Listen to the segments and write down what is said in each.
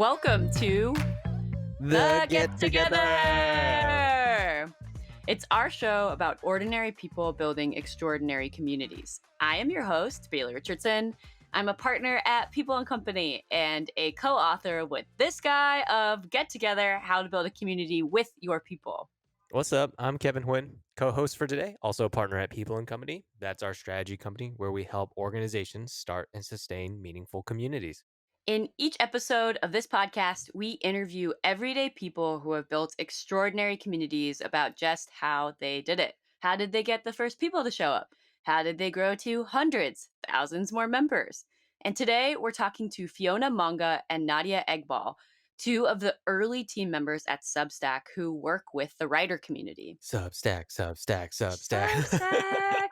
Welcome to The Get Together! It's our show about ordinary people building extraordinary communities. I am your host, Bailey Richardson. I'm a partner at People & Company and a co-author with this guy of Get Together, How to Build a Community with Your People. What's up? I'm Kevin Huynh, co-host for today, also a partner at People & Company. That's our strategy company where we help organizations start and sustain meaningful communities. In each episode of this podcast, we interview everyday people who have built extraordinary communities about just how they did it. How did they get the first people to show up? How did they grow to hundreds, thousands more members? And today we're talking to Fiona Monga and Nadia Eghbal, two of the early team members at Substack who work with the writer community. Substack. Substack,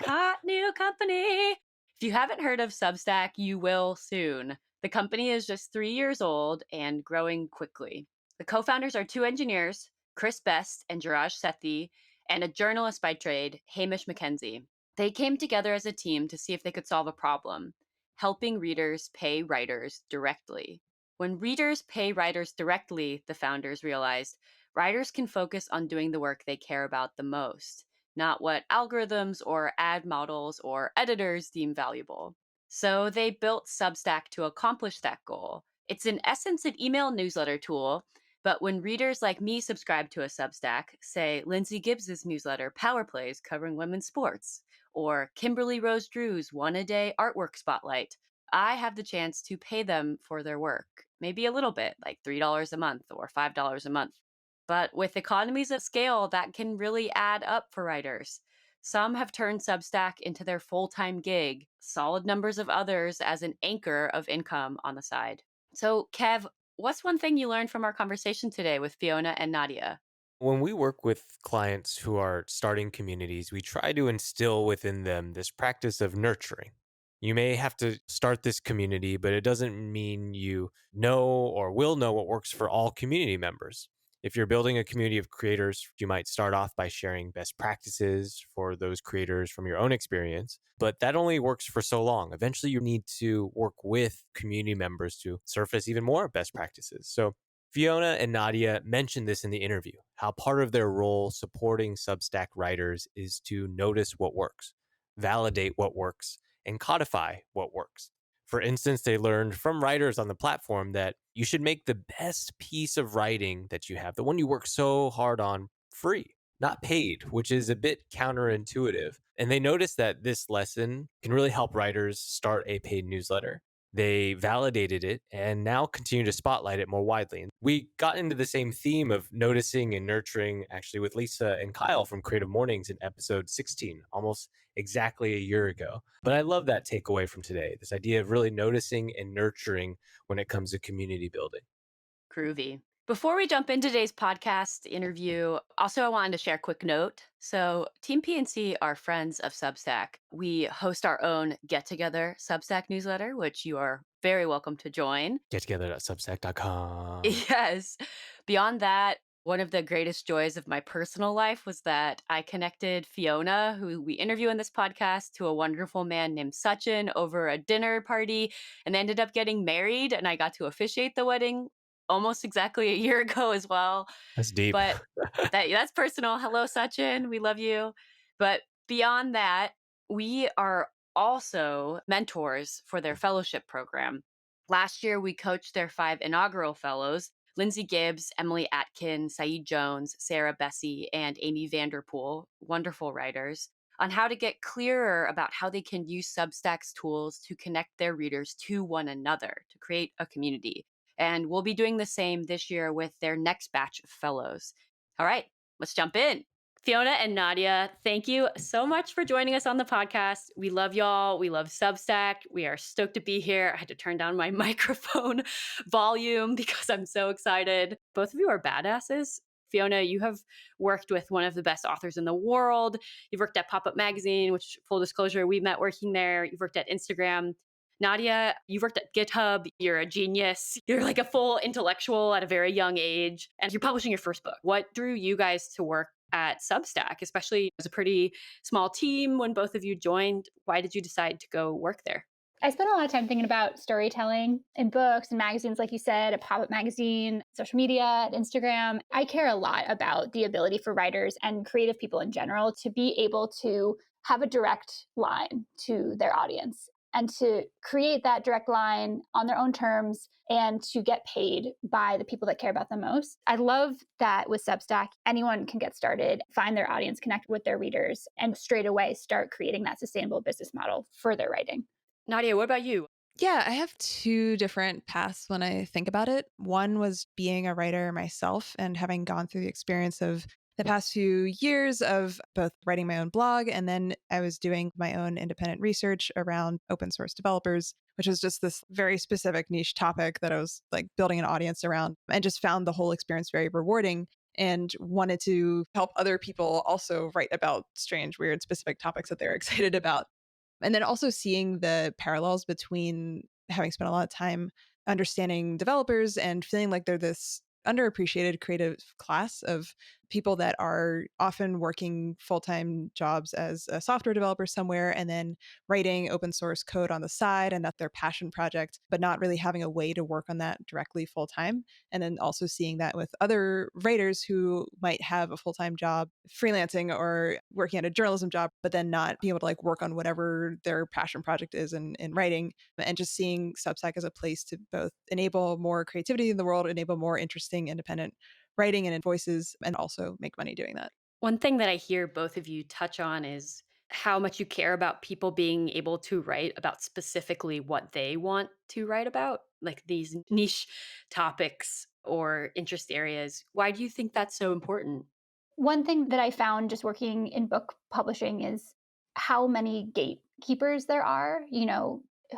hot new company. If you haven't heard of Substack, you will soon. The company is just 3 years old and growing quickly. The co-founders are two engineers, Chris Best and Jiraj Sethi, and a journalist by trade, Hamish McKenzie. They came together as a team to see if they could solve a problem, helping readers pay writers directly. When readers pay writers directly, the founders realized, writers can focus on doing the work they care about the most, not what algorithms or ad models or editors deem valuable. So they built Substack to accomplish that goal. It's in essence an email newsletter tool, but when readers like me subscribe to a Substack, say Lindsay Gibbs's newsletter Power Plays covering women's sports, or Kimberly Rose Drew's One a Day Artwork Spotlight, I have the chance to pay them for their work. Maybe a little bit, like $3 a month or $5 a month. But with economies of scale, that can really add up for writers. Some have turned Substack into their full-time gig, solid numbers of others as an anchor of income on the side. So, Kev, what's one thing you learned from our conversation today with Fiona and Nadia? When we work with clients who are starting communities, we try to instill within them this practice of nurturing. You may have to start this community, but it doesn't mean you know or will know what works for all community members. If you're building a community of creators, you might start off by sharing best practices for those creators from your own experience, but that only works for so long. Eventually, you need to work with community members to surface even more best practices. So Fiona and Nadia mentioned this in the interview, how part of their role supporting Substack writers is to notice what works, validate what works, and codify what works. For instance, they learned from writers on the platform that you should make the best piece of writing that you have, the one you work so hard on, free, not paid, which is a bit counterintuitive. And they noticed that this lesson can really help writers start a paid newsletter. They validated it and now continue to spotlight it more widely. And we got into the same theme of noticing and nurturing actually with Lisa and Kyle from Creative Mornings in episode 16, almost exactly a year ago. But I love that takeaway from today, this idea of really noticing and nurturing when it comes to community building. Groovy. Before we jump into today's podcast interview, also I wanted to share a quick note. So Team PNC are friends of Substack. We host our own Get Together Substack newsletter, which you are very welcome to join. Gettogether.substack.com. Yes. Beyond that, one of the greatest joys of my personal life was that I connected Fiona, who we interview in this podcast, to a wonderful man named Sachin over a dinner party and they ended up getting married. And I got to officiate the wedding almost exactly a year ago as well. That's deep. But that's personal. Hello, Sachin. We love you. But beyond that, we are also mentors for their fellowship program. Last year, we coached their 5 inaugural fellows, Lindsay Gibbs, Emily Atkin, Saeed Jones, Sarah Bessie, and Amy Vanderpool, wonderful writers, on how to get clearer about how they can use Substack's tools to connect their readers to one another, to create a community. And we'll be doing the same this year with their next batch of fellows. All right, let's jump in. Fiona and Nadia, thank you so much for joining us on the podcast. We love y'all. We love Substack. We are stoked to be here. I had to turn down my microphone volume because I'm so excited. Both of you are badasses. Fiona, you have worked with one of the best authors in the world. You've worked at Pop-Up Magazine, which, full disclosure, we met working there. You've worked at Instagram. Nadia, you worked at GitHub. You're a genius. You're like a full intellectual at a very young age, and you're publishing your first book. What drew you guys to work at Substack, especially as a pretty small team when both of you joined? Why did you decide to go work there? I spent a lot of time thinking about storytelling in books and magazines, like you said, a pop up magazine, social media, Instagram. I care a lot about the ability for writers and creative people in general to be able to have a direct line to their audience and to create that direct line on their own terms and to get paid by the people that care about them most. I love that with Substack, anyone can get started, find their audience, connect with their readers, and straight away start creating that sustainable business model for their writing. Nadia, what about you? Yeah, I have two different paths when I think about it. One was being a writer myself and having gone through the experience of the past few years of both writing my own blog and then I was doing my own independent research around open source developers, which was just this very specific niche topic that I was like building an audience around and just found the whole experience very rewarding and wanted to help other people also write about strange, weird, specific topics that they're excited about. And then also seeing the parallels between having spent a lot of time understanding developers and feeling like they're this underappreciated creative class of people that are often working full-time jobs as a software developer somewhere and then writing open source code on the side and that's their passion project but not really having a way to work on that directly full time, and then also seeing that with other writers who might have a full-time job freelancing or working at a journalism job but then not being able to like work on whatever their passion project is in writing, and just seeing Substack as a place to both enable more creativity in the world, enable more interesting independent writing and voices, and also make money doing that. One thing that I hear both of you touch on is how much you care about people being able to write about specifically what they want to write about, like these niche topics or interest areas. Why do you think that's so important? One thing that I found just working in book publishing is how many gatekeepers there are.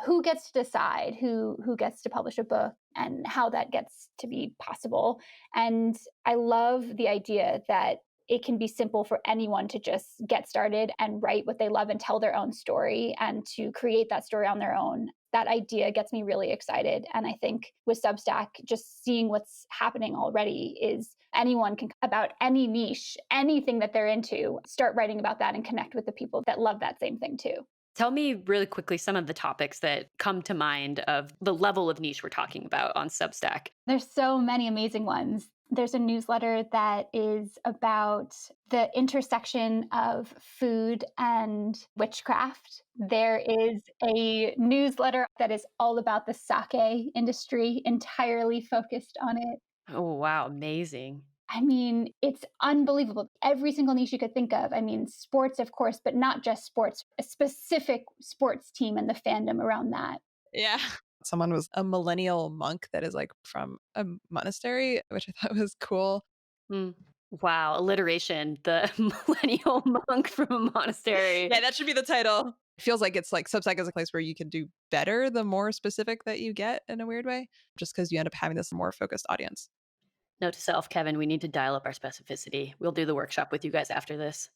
Who gets to decide who gets to publish a book and how that gets to be possible. And I love the idea that it can be simple for anyone to just get started and write what they love and tell their own story and to create that story on their own. That idea gets me really excited. And I think with Substack, just seeing what's happening already is anyone can, about any niche, anything that they're into, start writing about that and connect with the people that love that same thing too. Tell me really quickly some of the topics that come to mind of the level of niche we're talking about on Substack. There's so many amazing ones. There's a newsletter that is about the intersection of food and witchcraft. There is a newsletter that is all about the sake industry, entirely focused on it. Oh, wow, amazing. I mean, it's unbelievable. Every single niche you could think of. I mean, sports, of course, but not just sports, a specific sports team and the fandom around that. Yeah. Someone was a millennial monk that is like from a monastery, which I thought was cool. Mm. Wow, alliteration, the millennial monk from a monastery. Yeah, that should be the title. It feels like it's like Substack is a place where you can do better the more specific that you get in a weird way, just because you end up having this more focused audience. Note to self, Kevin, we need to dial up our specificity. We'll do the workshop with you guys after this.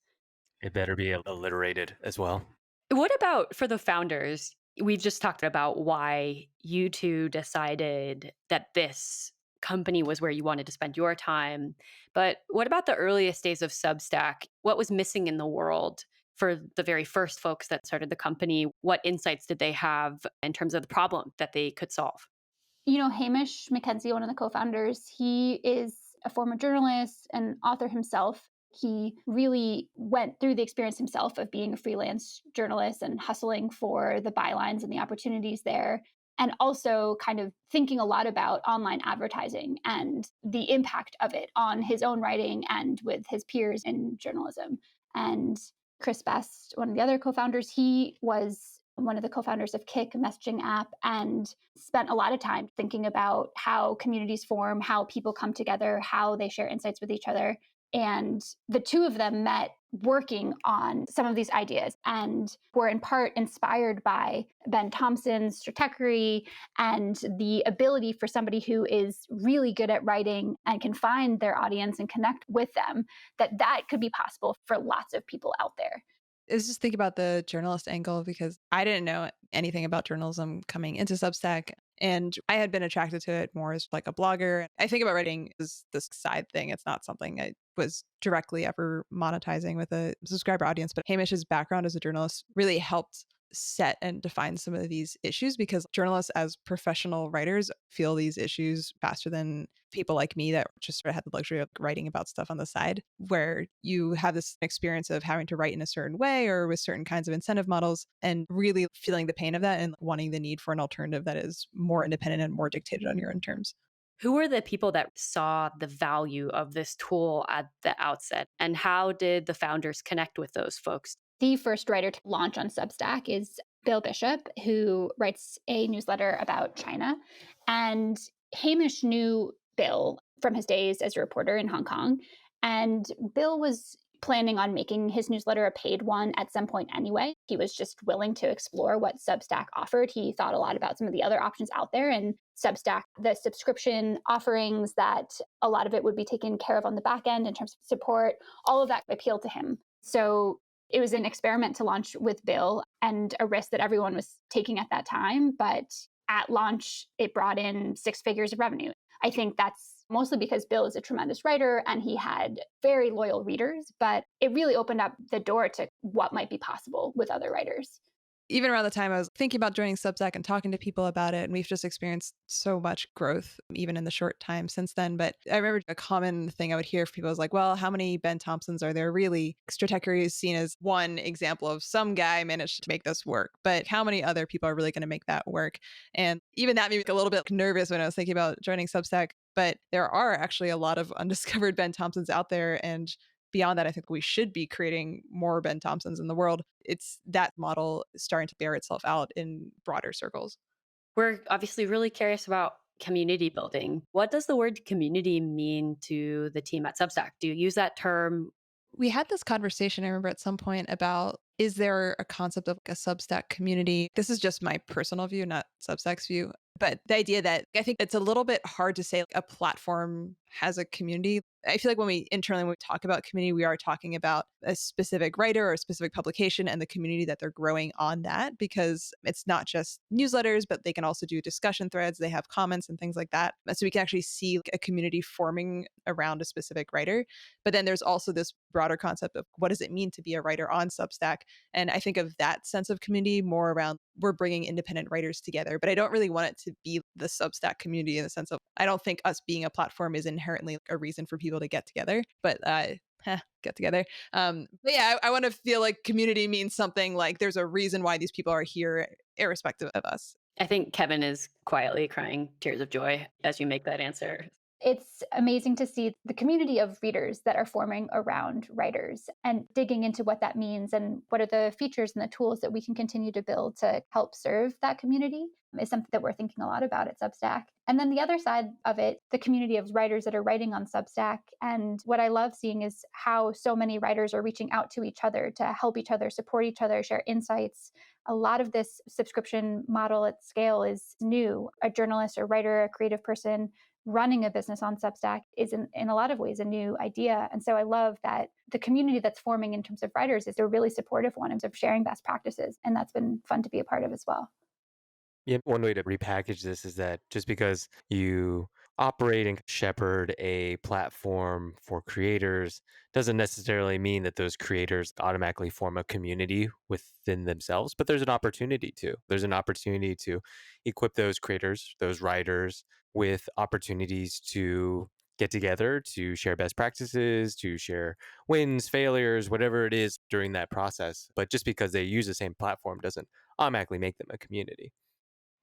It better be alliterated as well. What about for the founders? We've just talked about why you two decided that this company was where you wanted to spend your time. But what about the earliest days of Substack? What was missing in the world for the very first folks that started the company? What insights did they have in terms of the problem that they could solve? Hamish McKenzie, one of the co-founders, he is a former journalist and author himself. He really went through the experience himself of being a freelance journalist and hustling for the bylines and the opportunities there. And also kind of thinking a lot about online advertising and the impact of it on his own writing and with his peers in journalism. And Chris Best, one of the other co-founders, he was one of the co-founders of Kick, a messaging app, and spent a lot of time thinking about how communities form, how people come together, how they share insights with each other. And the two of them met working on some of these ideas and were in part inspired by Ben Thompson's stratechery and the ability for somebody who is really good at writing and can find their audience and connect with them, that could be possible for lots of people out there. I was just thinking about the journalist angle because I didn't know anything about journalism coming into Substack. And I had been attracted to it more as like a blogger. I think about writing as this side thing. It's not something I was directly ever monetizing with a subscriber audience. But Hamish's background as a journalist really helped set and define some of these issues, because journalists as professional writers feel these issues faster than people like me that just sort of had the luxury of writing about stuff on the side, where you have this experience of having to write in a certain way or with certain kinds of incentive models and really feeling the pain of that and wanting the need for an alternative that is more independent and more dictated on your own terms. Who were the people that saw the value of this tool at the outset? And how did the founders connect with those folks? The first writer to launch on Substack is Bill Bishop, who writes a newsletter about China. And Hamish knew Bill from his days as a reporter in Hong Kong. And Bill was planning on making his newsletter a paid one at some point anyway. He was just willing to explore what Substack offered. He thought a lot about some of the other options out there, and Substack, the subscription offerings, that a lot of it would be taken care of on the back end in terms of support, all of that appealed to him. So it was an experiment to launch with Bill and a risk that everyone was taking at that time. But at launch, it brought in six figures of revenue. I think that's mostly because Bill is a tremendous writer and he had very loyal readers, but it really opened up the door to what might be possible with other writers. Even around the time I was thinking about joining Substack and talking to people about it, and we've just experienced so much growth, even in the short time since then. But I remember a common thing I would hear from people was like, well, how many Ben Thompsons are there really? Stratechery is seen as one example of some guy managed to make this work, but how many other people are really going to make that work? And even that made me a little bit nervous when I was thinking about joining Substack. But there are actually a lot of undiscovered Ben Thompsons out there. And beyond that, I think we should be creating more Ben Thompsons in the world. It's that model starting to bear itself out in broader circles. We're obviously really curious about community building. What does the word community mean to the team at Substack? Do you use that term? We had this conversation, I remember at some point, about is there a concept of like a Substack community? This is just my personal view, not Substack's view. But the idea that I think it's a little bit hard to say like, a platform has a community. I feel like when we talk about community, we are talking about a specific writer or a specific publication and the community that they're growing on that, because it's not just newsletters, but they can also do discussion threads. They have comments and things like that. So we can actually see like, a community forming around a specific writer. But then there's also this broader concept of what does it mean to be a writer on Substack? And I think of that sense of community more around we're bringing independent writers together. But I don't really want it to be the Substack community in the sense of I don't think us being a platform is inherently a reason for people to get together. But get together. But yeah, I want to feel like community means something like there's a reason why these people are here, irrespective of us. I think Kevin is quietly crying tears of joy as you make that answer. It's amazing to see the community of readers that are forming around writers and digging into what that means and what are the features and the tools that we can continue to build to help serve that community is something that we're thinking a lot about at Substack. And then the other side of it, the community of writers that are writing on Substack. And what I love seeing is how so many writers are reaching out to each other to help each other, support each other, share insights. A lot of this subscription model at scale is new. A journalist, a writer, a creative person running a business on Substack is in a lot of ways a new idea. And so I love that the community that's forming in terms of writers is a really supportive one in terms of sharing best practices. And that's been fun to be a part of as well. Yeah, one way to repackage this is that just because you operate and shepherd a platform for creators doesn't necessarily mean that those creators automatically form a community within themselves, but there's an opportunity to. There's an opportunity to equip those creators, those writers, with opportunities to get together, to share best practices, to share wins, failures, whatever it is during that process. But just because they use the same platform doesn't automatically make them a community.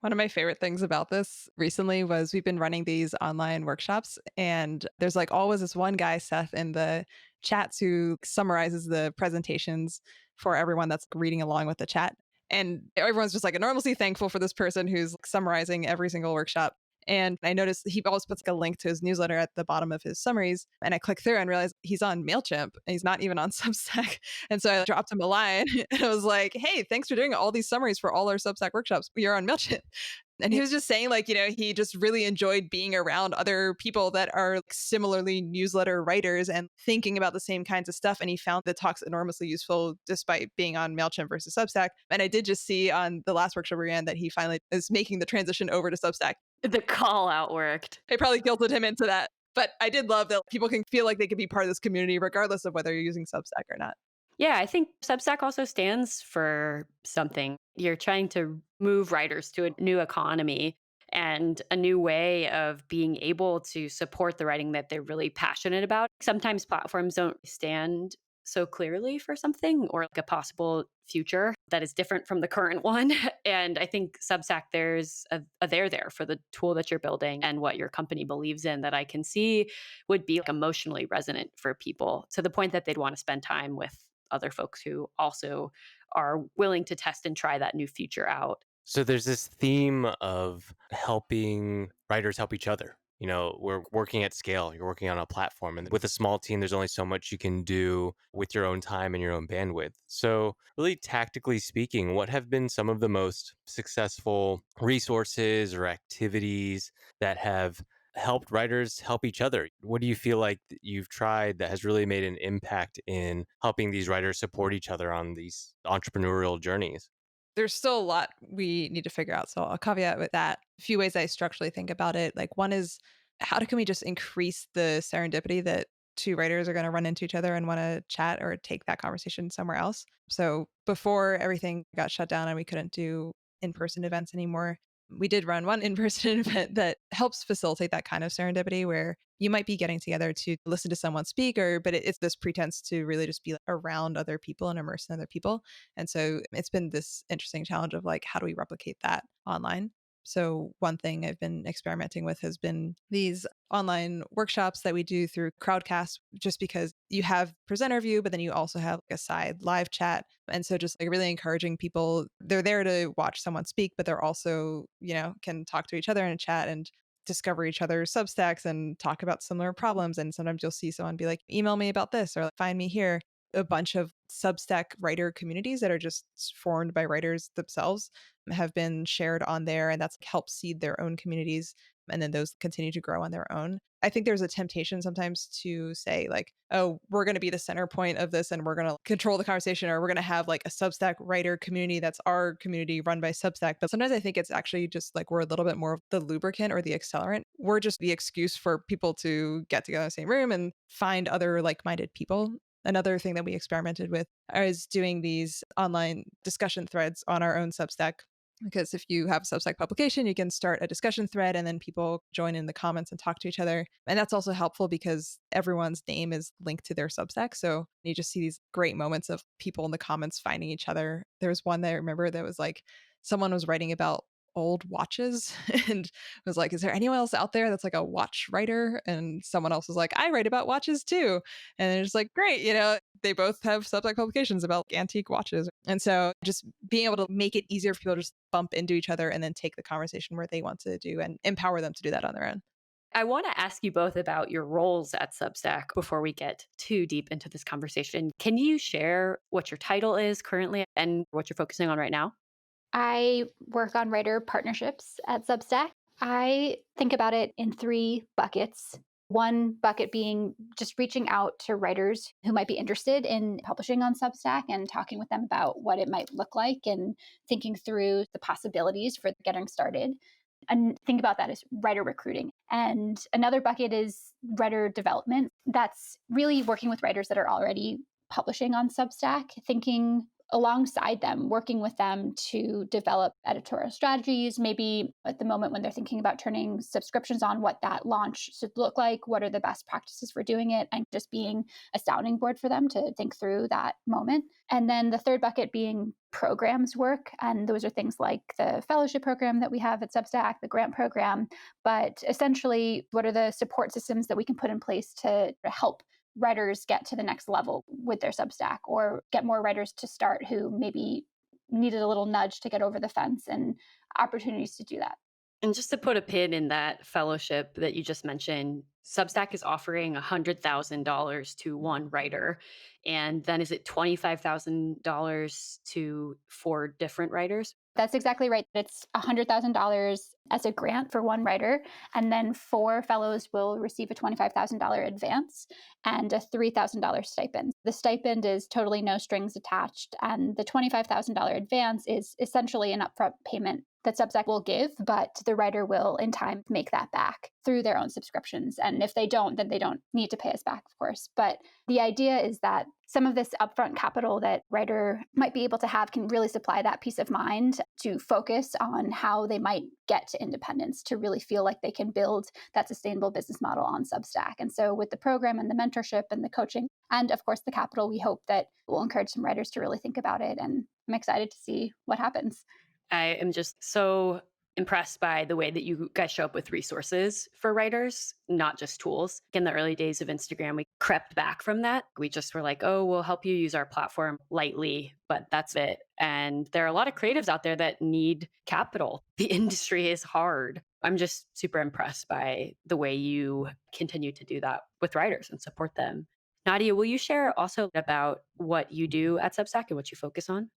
One of my favorite things about this recently was we've been running these online workshops, and there's like always this one guy, Seth, in the chats who summarizes the presentations for everyone that's reading along with the chat. And everyone's just like enormously thankful for this person who's summarizing every single workshop. And I noticed he always puts like a link to his newsletter at the bottom of his summaries. And I click through and realize he's on MailChimp and he's not even on Substack. And so I dropped him a line and I was like, hey, thanks for doing all these summaries for all our Substack workshops. You're on MailChimp. And he was just saying, like, he just really enjoyed being around other people that are similarly newsletter writers and thinking about the same kinds of stuff. And he found the talks enormously useful despite being on MailChimp versus Substack. And I did just see on the last workshop we ran that he finally is making the transition over to Substack. The call out worked. I probably guilted him into that. But I did love that people can feel like they could be part of this community regardless of whether you're using Substack or not. Yeah, I think Substack also stands for something. You're trying to move writers to a new economy and a new way of being able to support the writing that they're really passionate about. Sometimes platforms don't stand so clearly for something or like a possible future that is different from the current one. And I think Substack, there's a there for the tool that you're building and what your company believes in that I can see would be like emotionally resonant for people to the point that they'd want to spend time with other folks who also are willing to test and try that new feature out. So there's this theme of helping writers help each other. We're working at scale. You're working on a platform. And with a small team, there's only so much you can do with your own time and your own bandwidth. So, really tactically speaking, what have been some of the most successful resources or activities that have helped writers help each other? What do you feel like that you've tried that has really made an impact in helping these writers support each other on these entrepreneurial journeys? There's still a lot we need to figure out. So I'll caveat with that. A few ways I structurally think about it. Like one is how can we just increase the serendipity that two writers are going to run into each other and want to chat or take that conversation somewhere else? So before everything got shut down and we couldn't do in-person events anymore, we did run one in-person event that helps facilitate that kind of serendipity where you might be getting together to listen to someone speak but it's this pretense to really just be around other people and immerse in other people. And so it's been this interesting challenge of like, how do we replicate that online? So, one thing I've been experimenting with has been these online workshops that we do through Crowdcast, just because you have presenter view, but then you also have like a side live chat. And so, just like really encouraging people, they're there to watch someone speak, but they're also, can talk to each other in a chat and discover each other's Substacks and talk about similar problems. And sometimes you'll see someone be like, email me about this or find me here. A bunch of Substack writer communities that are just formed by writers themselves have been shared on there, and that's helped seed their own communities. And then those continue to grow on their own. I think there's a temptation sometimes to say, like, oh, we're going to be the center point of this and we're going to control the conversation, or we're going to have like a Substack writer community that's our community run by Substack. But sometimes I think it's actually just like we're a little bit more of the lubricant or the accelerant. We're just the excuse for people to get together in the same room and find other like minded people. Another thing that we experimented with is doing these online discussion threads on our own Substack. Because if you have a Substack publication, you can start a discussion thread and then people join in the comments and talk to each other. And that's also helpful because everyone's name is linked to their Substack. So you just see these great moments of people in the comments finding each other. There was one that I remember that was like someone was writing about old watches and was like, is there anyone else out there that's like a watch writer? And someone else was like, I write about watches too. And it's like, great, they both have Substack publications about antique watches. And so just being able to make it easier for people to just bump into each other and then take the conversation where they want to do and empower them to do that on their own. I want to ask you both about your roles at Substack before we get too deep into this conversation. Can you share what your title is currently and what you're focusing on right now? I work on writer partnerships at Substack. I think about it in three buckets. One bucket being just reaching out to writers who might be interested in publishing on Substack and talking with them about what it might look like and thinking through the possibilities for getting started. And think about that as writer recruiting. And another bucket is writer development. That's really working with writers that are already publishing on Substack, thinking alongside them, working with them to develop editorial strategies, maybe at the moment when they're thinking about turning subscriptions on, what that launch should look like, what are the best practices for doing it, and just being a sounding board for them to think through that moment. And then the third bucket being programs work. And those are things like the fellowship program that we have at Substack, the grant program. But essentially, what are the support systems that we can put in place to help writers get to the next level with their Substack or get more writers to start who maybe needed a little nudge to get over the fence and opportunities to do that. And just to put a pin in that fellowship that you just mentioned, Substack is offering $100,000 to one writer. And then is it $25,000 to four different writers? That's exactly right. It's $100,000 as a grant for one writer. And then four fellows will receive a $25,000 advance and a $3,000 stipend. The stipend is totally no strings attached. And the $25,000 advance is essentially an upfront payment that Substack will give, but the writer will in time make that back through their own subscriptions. And if they don't, then they don't need to pay us back, of course. But the idea is that some of this upfront capital that writer might be able to have can really supply that peace of mind to focus on how they might get to independence, to really feel like they can build that sustainable business model on Substack. And so with the program and the mentorship and the coaching, and of course the capital, we hope that will encourage some writers to really think about it. And I'm excited to see what happens. I am just so impressed by the way that you guys show up with resources for writers, not just tools. In the early days of Instagram, we crept back from that. We just were like, oh, we'll help you use our platform lightly, but that's it. And there are a lot of creatives out there that need capital. The industry is hard. I'm just super impressed by the way you continue to do that with writers and support them. Nadia, will you share also about what you do at Substack and what you focus on?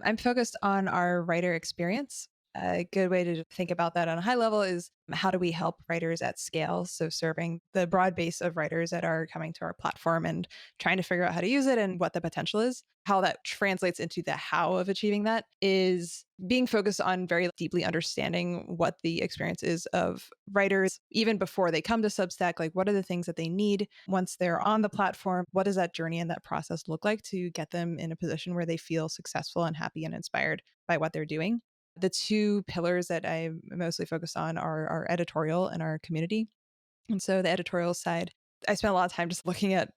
I'm focused on our writer experience. A good way to think about that on a high level is how do we help writers at scale? So, serving the broad base of writers that are coming to our platform and trying to figure out how to use it and what the potential is. How that translates into the how of achieving that is being focused on very deeply understanding what the experience is of writers, even before they come to Substack. Like, what are the things that they need once they're on the platform? What does that journey and that process look like to get them in a position where they feel successful and happy and inspired by what they're doing? The two pillars that I mostly focus on are our editorial and our community. And so the editorial side, I spent a lot of time just looking at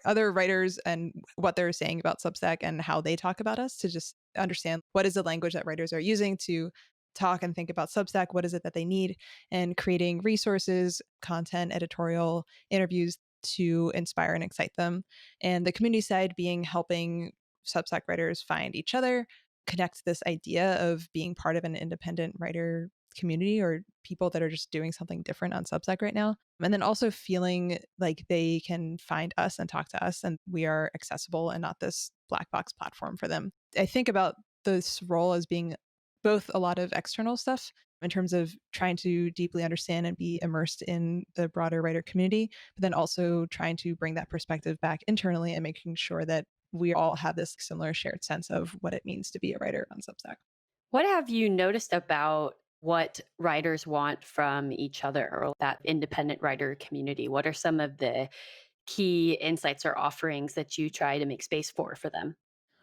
other writers and what they're saying about Substack and how they talk about us to just understand what is the language that writers are using to talk and think about Substack, what is it that they need, and creating resources, content, editorial, interviews to inspire and excite them. And the community side being helping Substack writers find each other, connect this idea of being part of an independent writer community or people that are just doing something different on Substack right now. And then also feeling like they can find us and talk to us and we are accessible and not this black box platform for them. I think about this role as being both a lot of external stuff in terms of trying to deeply understand and be immersed in the broader writer community, but then also trying to bring that perspective back internally and making sure that we all have this similar shared sense of what it means to be a writer on Substack. What have you noticed about what writers want from each other or that independent writer community? What are some of the key insights or offerings that you try to make space for them?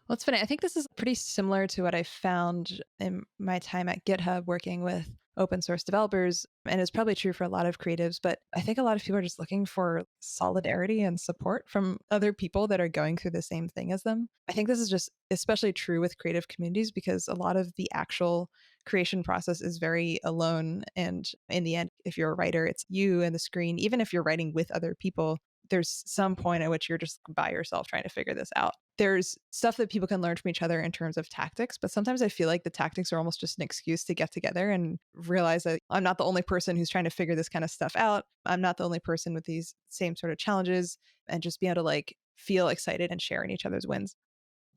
Well, it's funny. I think this is pretty similar to what I found in my time at GitHub working with open source developers. And it's probably true for a lot of creatives, but I think a lot of people are just looking for solidarity and support from other people that are going through the same thing as them. I think this is just especially true with creative communities because a lot of the actual creation process is very alone. And in the end, if you're a writer, it's you and the screen. Even if you're writing with other people, there's some point at which you're just by yourself trying to figure this out. There's stuff that people can learn from each other in terms of tactics, but sometimes I feel like the tactics are almost just an excuse to get together and realize that I'm not the only person who's trying to figure this kind of stuff out. I'm not the only person with these same sort of challenges and just be able to like feel excited and share in each other's wins.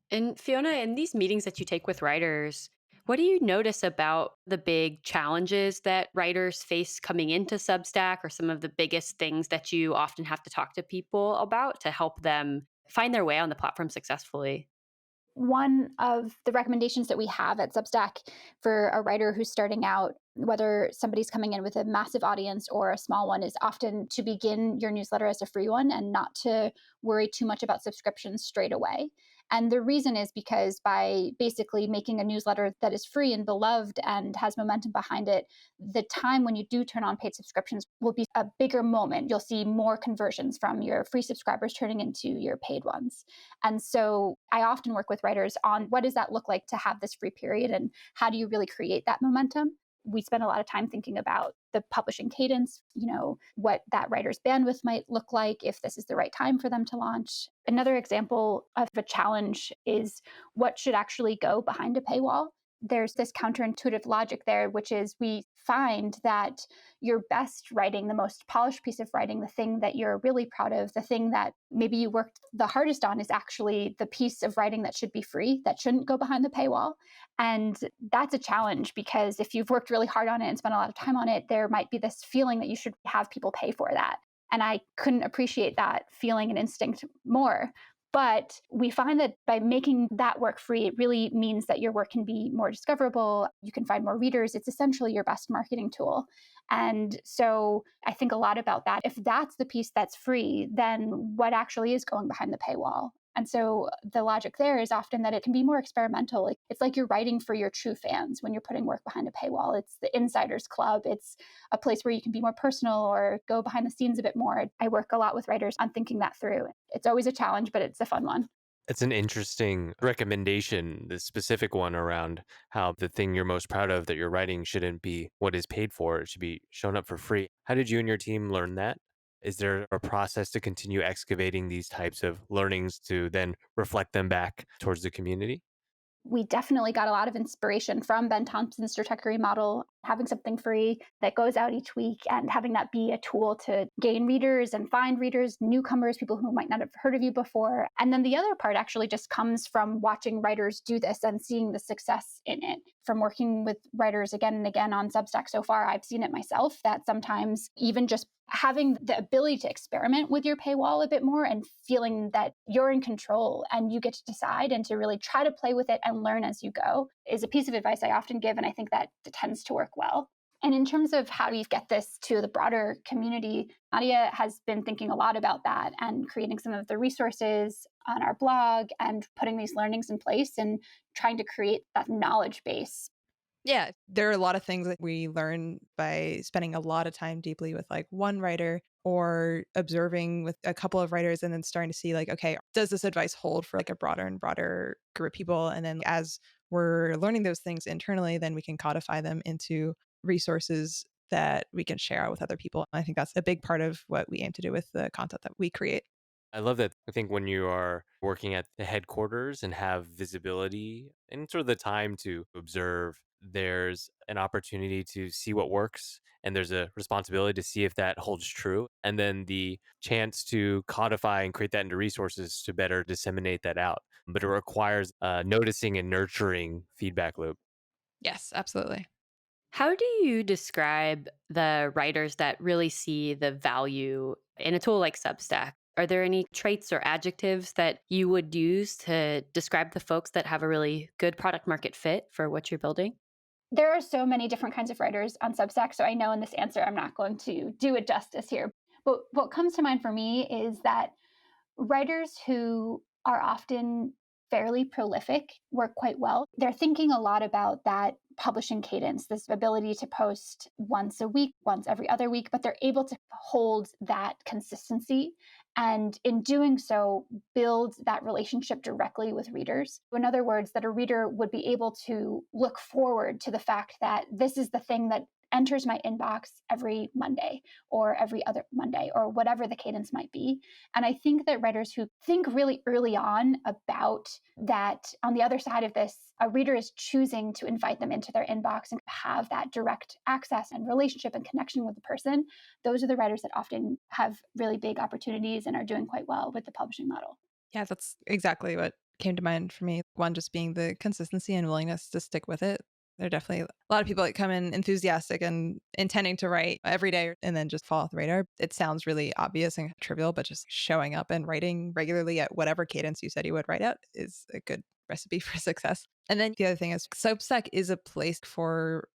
And Fiona, in these meetings that you take with writers, what do you notice about the big challenges that writers face coming into Substack or some of the biggest things that you often have to talk to people about to help them find their way on the platform successfully? One of the recommendations that we have at Substack for a writer who's starting out, whether somebody's coming in with a massive audience or a small one, is often to begin your newsletter as a free one and not to worry too much about subscriptions straight away. And the reason is because by basically making a newsletter that is free and beloved and has momentum behind it, the time when you do turn on paid subscriptions will be a bigger moment. You'll see more conversions from your free subscribers turning into your paid ones. And so I often work with writers on what does that look like to have this free period and how do you really create that momentum? We spend a lot of time thinking about the publishing cadence, what that writer's bandwidth might look like, if this is the right time for them to launch. Another example of a challenge is what should actually go behind a paywall. There's this counterintuitive logic there, which is we find that your best writing, the most polished piece of writing, the thing that you're really proud of, the thing that maybe you worked the hardest on is actually the piece of writing that should be free, that shouldn't go behind the paywall. And that's a challenge because if you've worked really hard on it and spent a lot of time on it, there might be this feeling that you should have people pay for that. And I couldn't appreciate that feeling and instinct more. But we find that by making that work free, it really means that your work can be more discoverable. You can find more readers. It's essentially your best marketing tool. And so I think a lot about that. If that's the piece that's free, then what actually is going behind the paywall? And so the logic there is often that it can be more experimental. It's like you're writing for your true fans when you're putting work behind a paywall. It's the insiders club. It's a place where you can be more personal or go behind the scenes a bit more. I work a lot with writers on thinking that through. It's always a challenge, but it's a fun one. It's an interesting recommendation, the specific one around how the thing you're most proud of that you're writing shouldn't be what is paid for. It should be shown up for free. How did you and your team learn that? Is there a process to continue excavating these types of learnings to then reflect them back towards the community? We definitely got a lot of inspiration from Ben Thompson's trajectory model, having something free that goes out each week and having that be a tool to gain readers and find readers, newcomers, people who might not have heard of you before. And then the other part actually just comes from watching writers do this and seeing the success in it. From working with writers again and again on Substack so far, I've seen it myself that sometimes even just having the ability to experiment with your paywall a bit more and feeling that you're in control and you get to decide and to really try to play with it and learn as you go is a piece of advice I often give. And I think that tends to work well. And in terms of how do you get this to the broader community, Nadia has been thinking a lot about that and creating some of the resources on our blog and putting these learnings in place and trying to create that knowledge base. Yeah, there are a lot of things that we learn by spending a lot of time deeply with like one writer or observing with a couple of writers and then starting to see like, okay, does this advice hold for like a broader and broader group of people? And then as we're learning those things internally, then we can codify them into resources that we can share out with other people. I think that's a big part of what we aim to do with the content that we create. I love that. I think when you are working at the headquarters and have visibility and sort of the time to observe, there's an opportunity to see what works and there's a responsibility to see if that holds true. And then the chance to codify and create that into resources to better disseminate that out. But it requires noticing and nurturing feedback loop. Yes, absolutely. How do you describe the writers that really see the value in a tool like Substack? Are there any traits or adjectives that you would use to describe the folks that have a really good product market fit for what you're building? There are so many different kinds of writers on Substack. So I know in this answer, I'm not going to do it justice here. But what comes to mind for me is that writers who are often fairly prolific work quite well. They're thinking a lot about that publishing cadence, this ability to post once a week, once every other week, but they're able to hold that consistency. And in doing so, build that relationship directly with readers. In other words, that a reader would be able to look forward to the fact that this is the thing that enters my inbox every Monday or every other Monday or whatever the cadence might be. And I think that writers who think really early on about that, on the other side of this, a reader is choosing to invite them into their inbox and have that direct access and relationship and connection with the person. Those are the writers that often have really big opportunities and are doing quite well with the publishing model. Yeah, that's exactly what came to mind for me. One, just being the consistency and willingness to stick with it. There are definitely a lot of people that come in enthusiastic and intending to write every day and then just fall off the radar. It sounds really obvious and trivial, but just showing up and writing regularly at whatever cadence you said you would write at is a good recipe for success. And then the other thing is Substack is a place for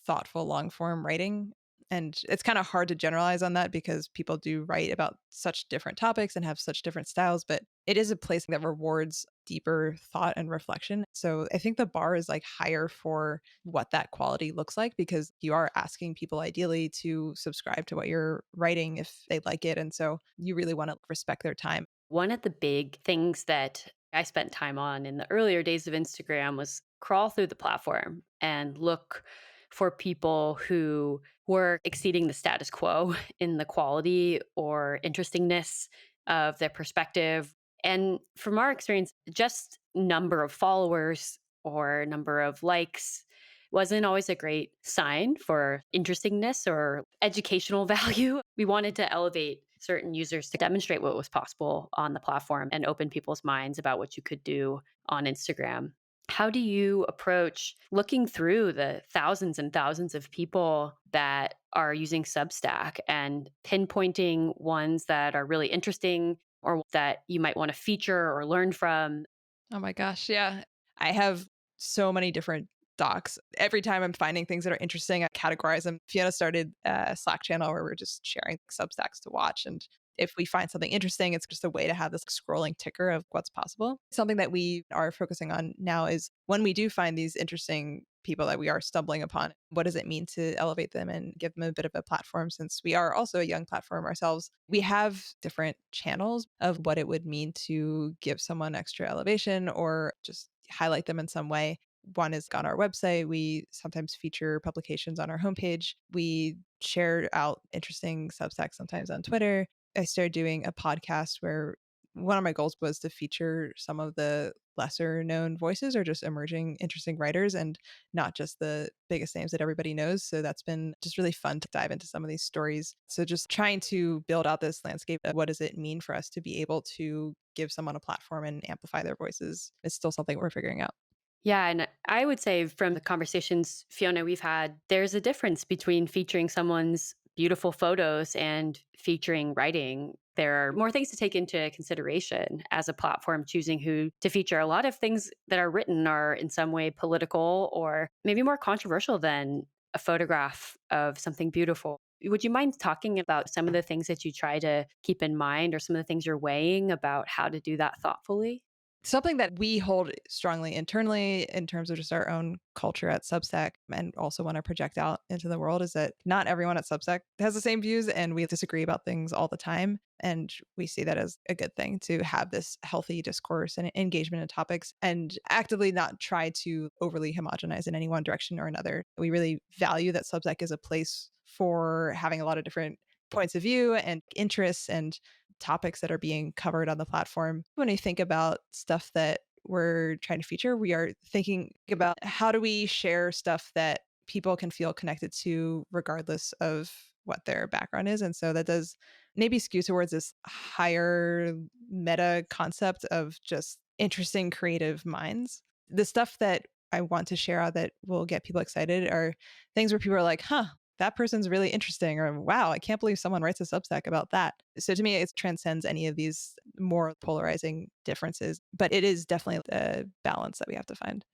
thoughtful long form writing. And it's kind of hard to generalize on that because people do write about such different topics and have such different styles, but it is a place that rewards deeper thought and reflection. So I think the bar is like higher for what that quality looks like because you are asking people ideally to subscribe to what you're writing if they like it. And so you really want to respect their time. One of the big things that I spent time on in the earlier days of Instagram was crawl through the platform and look for people who were exceeding the status quo in the quality or interestingness of their perspective. And from our experience, just number of followers or number of likes wasn't always a great sign for interestingness or educational value. We wanted to elevate certain users to demonstrate what was possible on the platform and open people's minds about what you could do on Instagram. How do you approach looking through the thousands and thousands of people that are using Substack and pinpointing ones that are really interesting or that you might want to feature or learn from? Oh my gosh. Yeah. I have so many different docs. Every time I'm finding things that are interesting, I categorize them. Fiona started a Slack channel where we're just sharing Substacks to watch. And if we find something interesting, it's just a way to have this scrolling ticker of what's possible. Something that we are focusing on now is when we do find these interesting people that we are stumbling upon, what does it mean to elevate them and give them a bit of a platform? Since we are also a young platform ourselves, we have different channels of what it would mean to give someone extra elevation or just highlight them in some way. One is on our website. We sometimes feature publications on our homepage. We share out interesting Substacks sometimes on Twitter. I started doing a podcast where one of my goals was to feature some of the lesser known voices or just emerging interesting writers and not just the biggest names that everybody knows. So that's been just really fun to dive into some of these stories. So just trying to build out this landscape of what does it mean for us to be able to give someone a platform and amplify their voices is still something we're figuring out. Yeah, and I would say from the conversations, Fiona, we've had, there's a difference between featuring someone's beautiful photos and featuring writing. There are more things to take into consideration as a platform choosing who to feature. A lot of things that are written are in some way political or maybe more controversial than a photograph of something beautiful. Would you mind talking about some of the things that you try to keep in mind or some of the things you're weighing about how to do that thoughtfully? Something that we hold strongly internally in terms of just our own culture at Substack and also want to project out into the world is that not everyone at Substack has the same views and we disagree about things all the time. And we see that as a good thing to have this healthy discourse and engagement in topics and actively not try to overly homogenize in any one direction or another. We really value that Substack is a place for having a lot of different points of view and interests and topics that are being covered on the platform. When I think about stuff that we're trying to feature, we are thinking about how do we share stuff that people can feel connected to regardless of what their background is. And so that does maybe skew towards this higher meta concept of just interesting creative minds. The stuff that I want to share out that will get people excited are things where people are like, huh, that person's really interesting, or wow, I can't believe someone writes a Substack about that. So to me, it transcends any of these more polarizing differences, but it is definitely a balance that we have to find.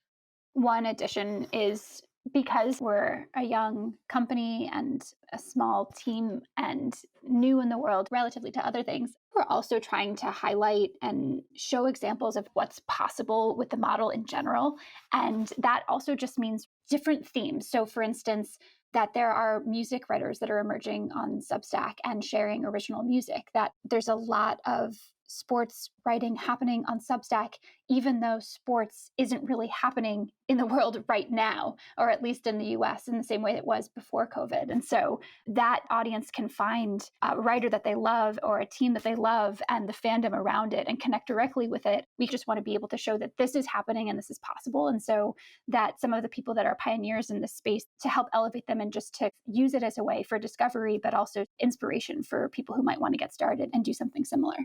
One addition is because we're a young company and a small team and new in the world relatively to other things, we're also trying to highlight and show examples of what's possible with the model in general. And that also just means different themes. So, for instance, that there are music writers that are emerging on Substack and sharing original music, that there's a lot of sports writing happening on Substack, even though sports isn't really happening in the world right now, or at least in the US, in the same way it was before COVID. And so that audience can find a writer that they love or a team that they love and the fandom around it and connect directly with it. We just want to be able to show that this is happening and this is possible. And so that some of the people that are pioneers in this space to help elevate them and just to use it as a way for discovery, but also inspiration for people who might want to get started and do something similar.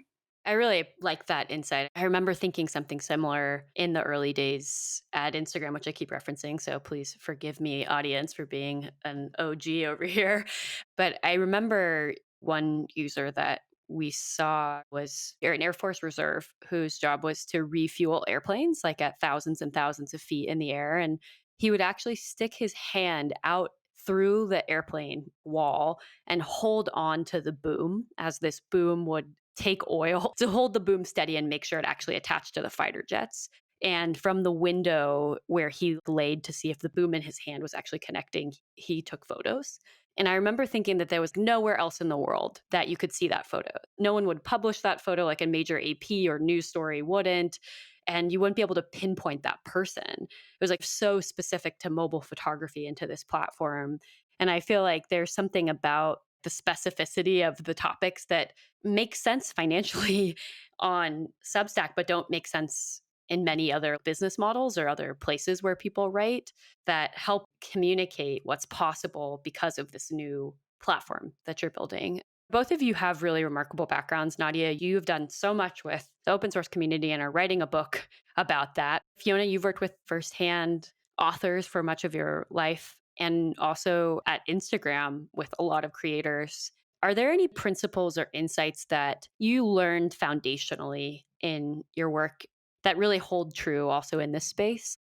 I really like that insight. I remember thinking something similar in the early days at Instagram, which I keep referencing. So please forgive me, audience, for being an OG over here. But I remember one user that we saw was an Air Force Reserve whose job was to refuel airplanes, like at thousands and thousands of feet in the air. And he would actually stick his hand out through the airplane wall and hold on to the boom as this boom would take oil to hold the boom steady and make sure it actually attached to the fighter jets. And from the window where he laid to see if the boom in his hand was actually connecting, he took photos. And I remember thinking that there was nowhere else in the world that you could see that photo. No one would publish that photo, like a major AP or news story wouldn't. And you wouldn't be able to pinpoint that person. It was like so specific to mobile photography and to this platform. And I feel like there's something about the specificity of the topics that make sense financially on Substack, but don't make sense in many other business models or other places where people write that help communicate what's possible because of this new platform that you're building. Both of you have really remarkable backgrounds. Nadia, you've done so much with the open source community and are writing a book about that. Fiona, you've worked with firsthand authors for much of your life and also at Instagram with a lot of creators. Are there any principles or insights that you learned foundationally in your work that really hold true also in this space?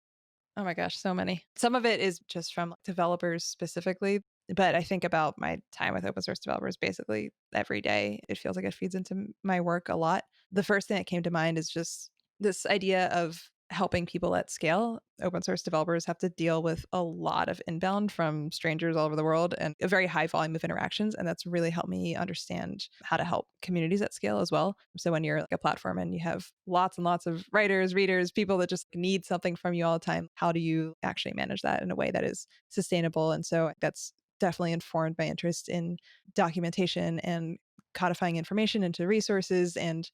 Oh my gosh, so many. Some of it is just from developers specifically, but I think about my time with open source developers basically every day. It feels like it feeds into my work a lot. The first thing that came to mind is just this idea of helping people at scale. Open source developers have to deal with a lot of inbound from strangers all over the world and a very high volume of interactions. And that's really helped me understand how to help communities at scale as well. So when you're like a platform and you have lots and lots of writers, readers, people that just need something from you all the time, how do you actually manage that in a way that is sustainable? And so that's definitely informed my interest in documentation and codifying information into resources and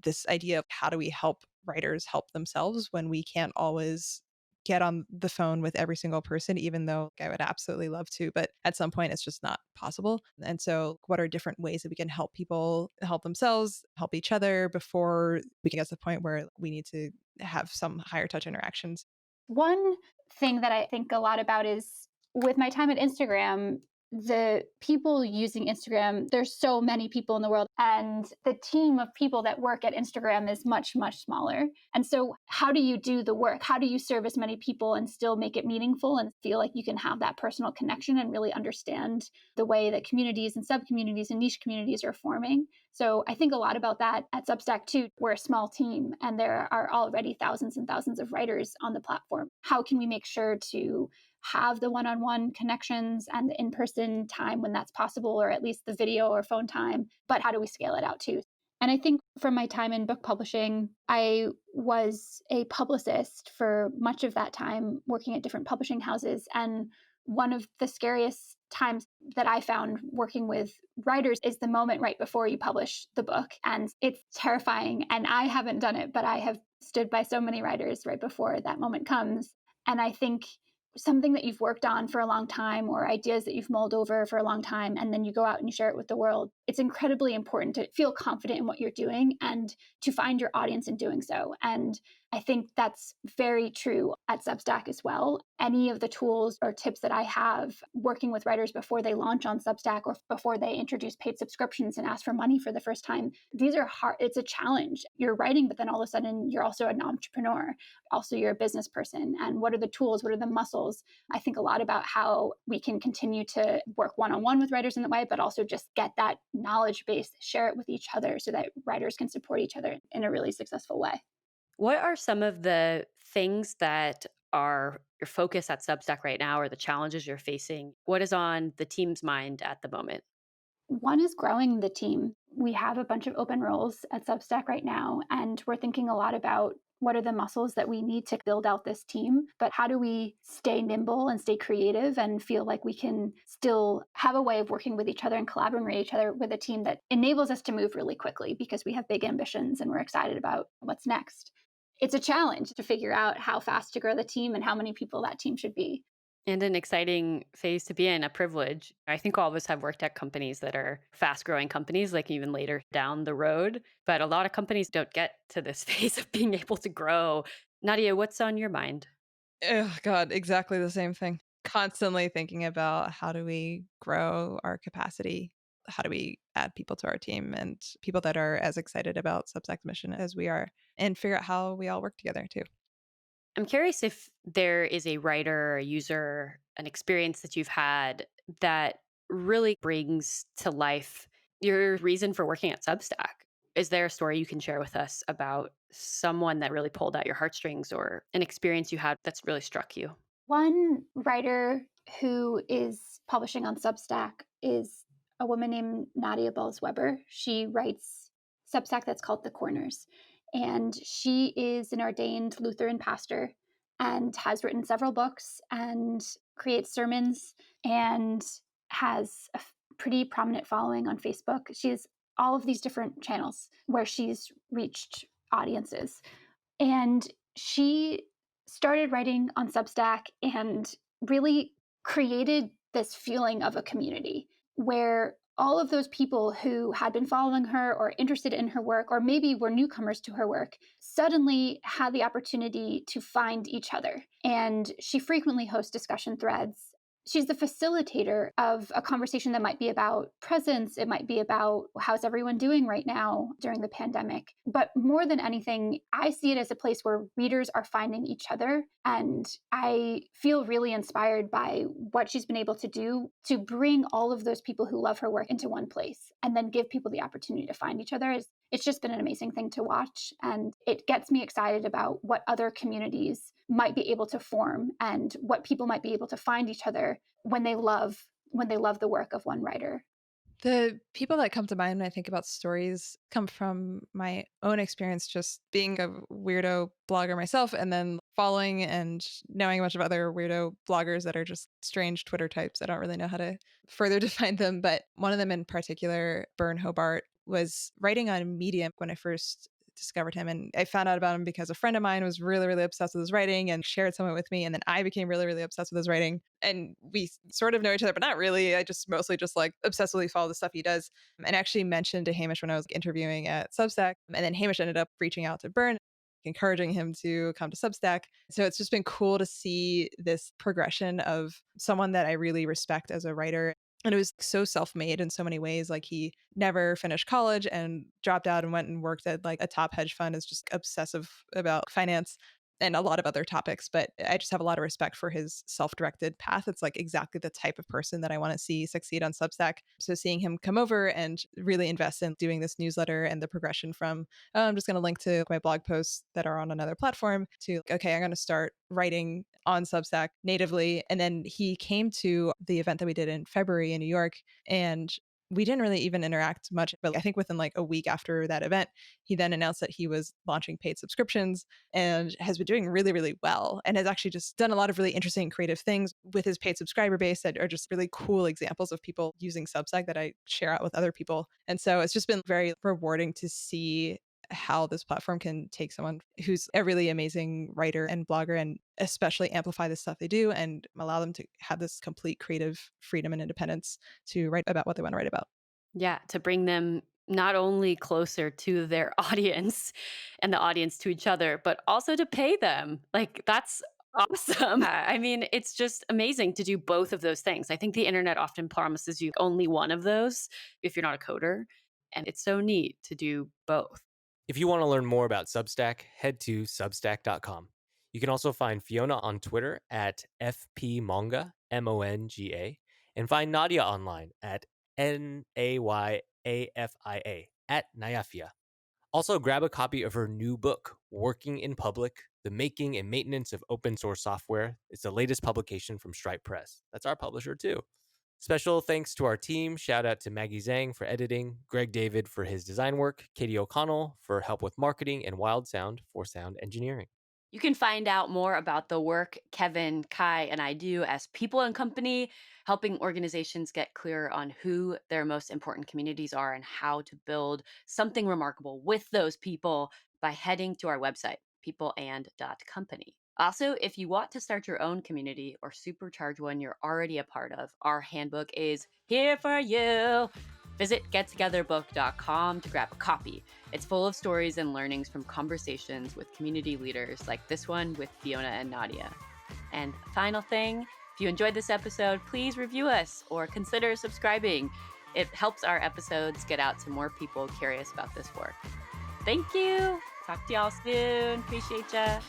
this idea of how do we help writers help themselves when we can't always get on the phone with every single person, even though I would absolutely love to. But at some point, it's just not possible. And so, what are different ways that we can help people help themselves, help each other before we can get to the point where we need to have some higher touch interactions? One thing that I think a lot about is with my time at Instagram, the people using Instagram, there's so many people in the world, and the team of people that work at Instagram is much, much smaller. And so, how do you do the work? How do you serve as many people and still make it meaningful and feel like you can have that personal connection and really understand the way that communities and sub communities and niche communities are forming? So I think a lot about that at Substack too. We're a small team and there are already thousands and thousands of writers on the platform. How can we make sure to have the one on one connections and the in person time when that's possible, or at least the video or phone time? But how do we scale it out too? And I think from my time in book publishing, I was a publicist for much of that time, working at different publishing houses. And one of the scariest times that I found working with writers is the moment right before you publish the book. And it's terrifying. And I haven't done it, but I have stood by so many writers right before that moment comes. And I think something that you've worked on for a long time or ideas that you've mulled over for a long time, and then you go out and you share it with the world, it's incredibly important to feel confident in what you're doing and to find your audience in doing so. And I think that's very true at Substack as well. Any of the tools or tips that I have working with writers before they launch on Substack or before they introduce paid subscriptions and ask for money for the first time, these are hard. It's a challenge. You're writing, but then all of a sudden you're also an entrepreneur. Also, you're a business person. And what are the tools? What are the muscles? I think a lot about how we can continue to work one on one with writers in that way, but also just get that knowledge base, share it with each other so that writers can support each other in a really successful way. What are some of the things that are your focus at Substack right now or the challenges you're facing? What is on the team's mind at the moment? One is growing the team. We have a bunch of open roles at Substack right now, and we're thinking a lot about what are the muscles that we need to build out this team, but how do we stay nimble and stay creative and feel like we can still have a way of working with each other and collaborating with each other with a team that enables us to move really quickly because we have big ambitions and we're excited about what's next. It's a challenge to figure out how fast to grow the team and how many people that team should be. And an exciting phase to be in, a privilege. I think all of us have worked at companies that are fast growing companies, like even later down the road. But a lot of companies don't get to this phase of being able to grow. Nadia, what's on your mind? Oh, God, exactly the same thing. Constantly thinking about how do we grow our capacity? How do we add people to our team and people that are as excited about Substack's mission as we are and figure out how we all work together too? I'm curious if there is a writer, a user, an experience that you've had that really brings to life your reason for working at Substack. Is there a story you can share with us about someone that really pulled at your heartstrings or an experience you had that's really struck you? One writer who is publishing on Substack is a woman named Nadia Weber. She writes Substack that's called The Corners. And she is an ordained Lutheran pastor and has written several books and creates sermons and has a pretty prominent following on Facebook. She has all of these different channels where she's reached audiences. And she started writing on Substack and really created this feeling of a community where all of those people who had been following her or interested in her work, or maybe were newcomers to her work, suddenly had the opportunity to find each other. And she frequently hosts discussion threads she's the facilitator of a conversation that might be about presence. It might be about how's everyone doing right now during the pandemic. But more than anything, I see it as a place where readers are finding each other. And I feel really inspired by what she's been able to do to bring all of those people who love her work into one place and then give people the opportunity to find each other. It's just been an amazing thing to watch. And it gets me excited about what other communities might be able to form and what people might be able to find each other when they love the work of one writer. The people that come to mind when I think about stories come from my own experience just being a weirdo blogger myself and then following and knowing a bunch of other weirdo bloggers that are just strange Twitter types. I don't really know how to further define them, but one of them in particular, Bern Hobart, was writing on Medium when I first discovered him. And I found out about him because a friend of mine was really, really obsessed with his writing and shared some of it with me. And then I became really, really obsessed with his writing. And we sort of know each other, but not really. I just mostly just like obsessively follow the stuff he does. And actually mentioned to Hamish when I was interviewing at Substack. And then Hamish ended up reaching out to Bern, encouraging him to come to Substack. So it's just been cool to see this progression of someone that I really respect as a writer. And it was so self-made in so many ways. Like he never finished college and dropped out and went and worked at like a top hedge fund, is just obsessive about finance and a lot of other topics. But I just have a lot of respect for his self-directed path. It's like exactly the type of person that I want to see succeed on Substack. So seeing him come over and really invest in doing this newsletter and the progression from, oh, I'm just going to link to my blog posts that are on another platform to, okay, I'm going to start writing on Substack natively. And then he came to the event that we did in February in New York, and we didn't really even interact much. But I think within like a week after that event, he then announced that he was launching paid subscriptions and has been doing really, really well, and has actually just done a lot of really interesting creative things with his paid subscriber base that are just really cool examples of people using Substack that I share out with other people. And so it's just been very rewarding to see how this platform can take someone who's a really amazing writer and blogger and especially amplify the stuff they do and allow them to have this complete creative freedom and independence to write about what they want to write about. Yeah, to bring them not only closer to their audience and the audience to each other, but also to pay them. Like, that's awesome. I mean, it's just amazing to do both of those things. I think the internet often promises you only one of those if you're not a coder. And it's so neat to do both. If you want to learn more about Substack, head to substack.com. You can also find Fiona on Twitter at FPMonga, Monga, and find Nadia online at NAYAFIA, at Nayafia. Also, grab a copy of her new book, Working in Public, The Making and Maintenance of Open Source Software. It's the latest publication from Stripe Press. That's our publisher, too. Special thanks to our team. Shout out to Maggie Zhang for editing, Greg David for his design work, Katie O'Connell for help with marketing, and Wild Sound for sound engineering. You can find out more about the work Kevin, Kai, and I do as People and Company, helping organizations get clearer on who their most important communities are and how to build something remarkable with those people by heading to our website, peopleand.company. Also, if you want to start your own community or supercharge one you're already a part of, our handbook is here for you. Visit gettogetherbook.com to grab a copy. It's full of stories and learnings from conversations with community leaders like this one with Fiona and Nadia. And final thing, if you enjoyed this episode, please review us or consider subscribing. It helps our episodes get out to more people curious about this work. Thank you. Talk to y'all soon. Appreciate ya.